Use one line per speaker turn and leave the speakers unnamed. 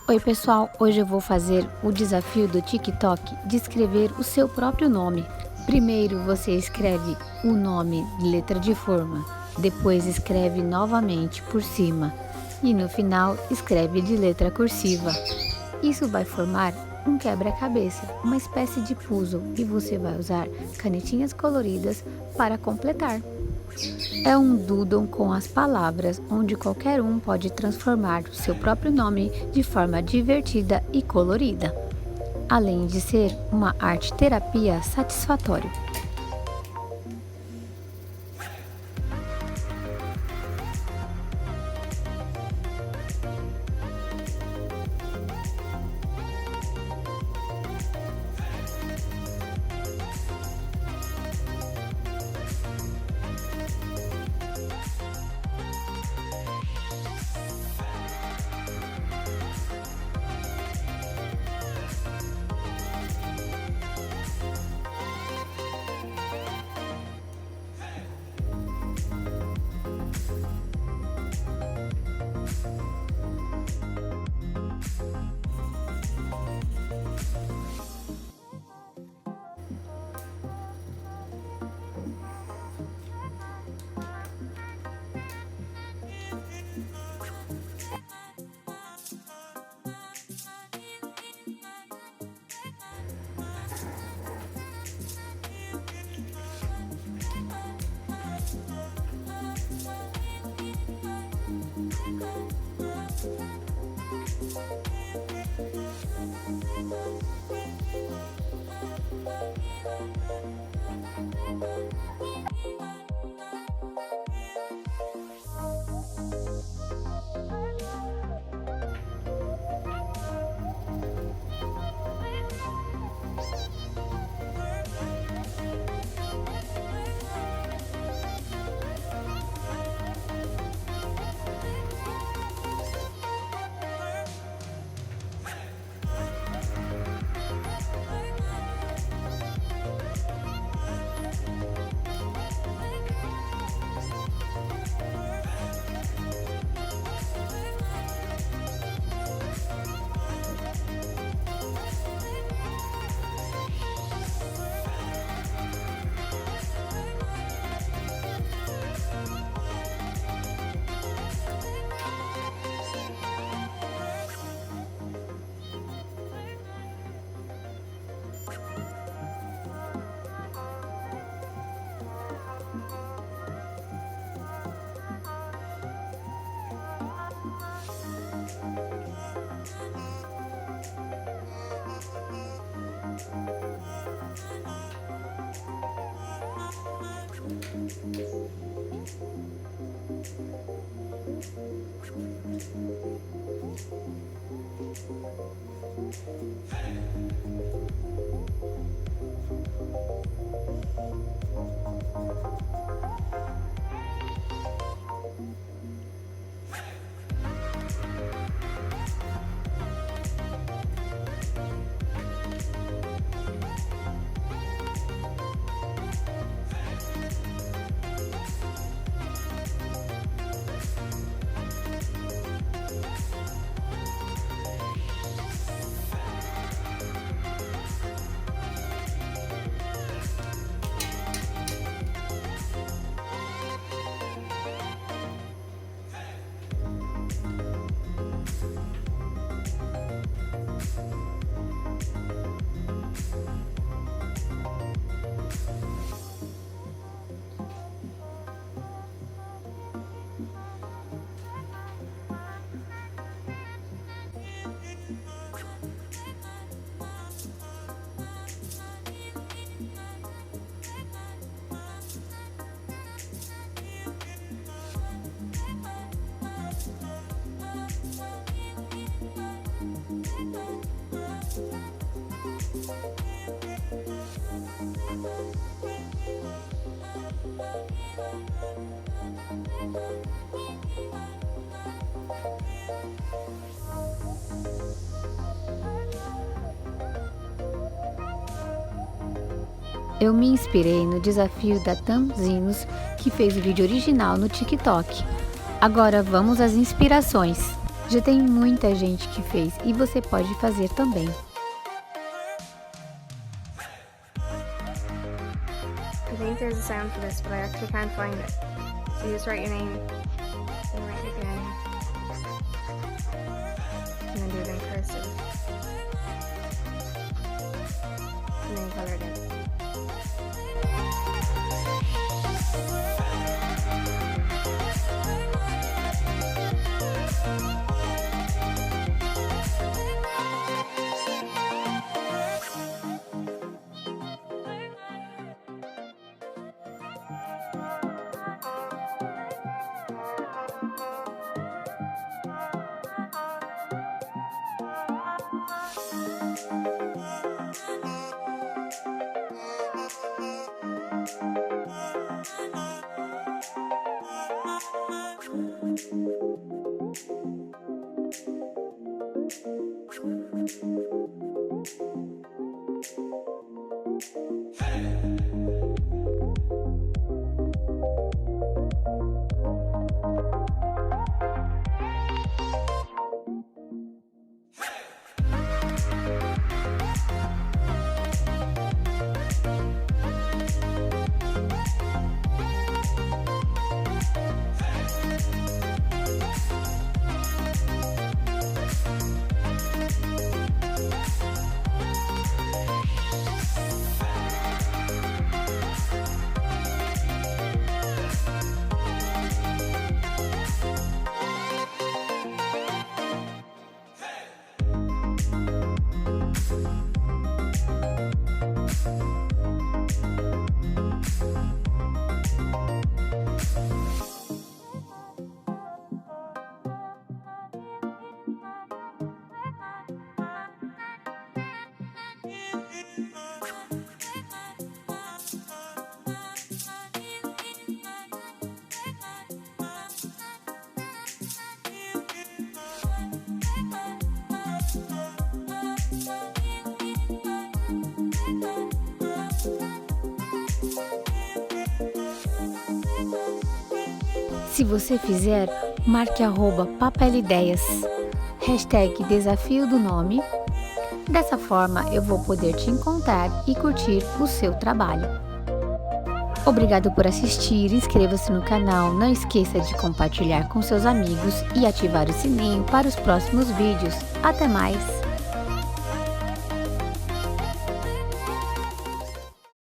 Oi pessoal, hoje eu vou fazer o desafio do TikTok de escrever o seu próprio nome. Primeiro você escreve o nome de letra de forma, depois escreve novamente por cima e no final escreve de letra cursiva. Isso vai formar um quebra-cabeça, uma espécie de puzzle, e você vai usar canetinhas coloridas para completar. É um doodle com as palavras, onde qualquer um pode transformar o seu próprio nome de forma divertida e colorida, além de ser uma arte terapia satisfatória. Eu me inspirei no desafio da Tamzinhos, que fez o vídeo original no TikTok. Agora vamos às inspirações. Já tem muita gente que fez e você pode fazer também.
I think there's a sound for this, but I actually can't find it. So you just write your name, then write it again, and then do it in cursive, and then color it in.
Se você fizer, marque @Papelideias, #Desafio do Nome. Dessa forma eu vou poder te encontrar e curtir o seu trabalho. Obrigado por assistir, inscreva-se no canal, não esqueça de compartilhar com seus amigos e ativar o sininho para os próximos vídeos. Até mais!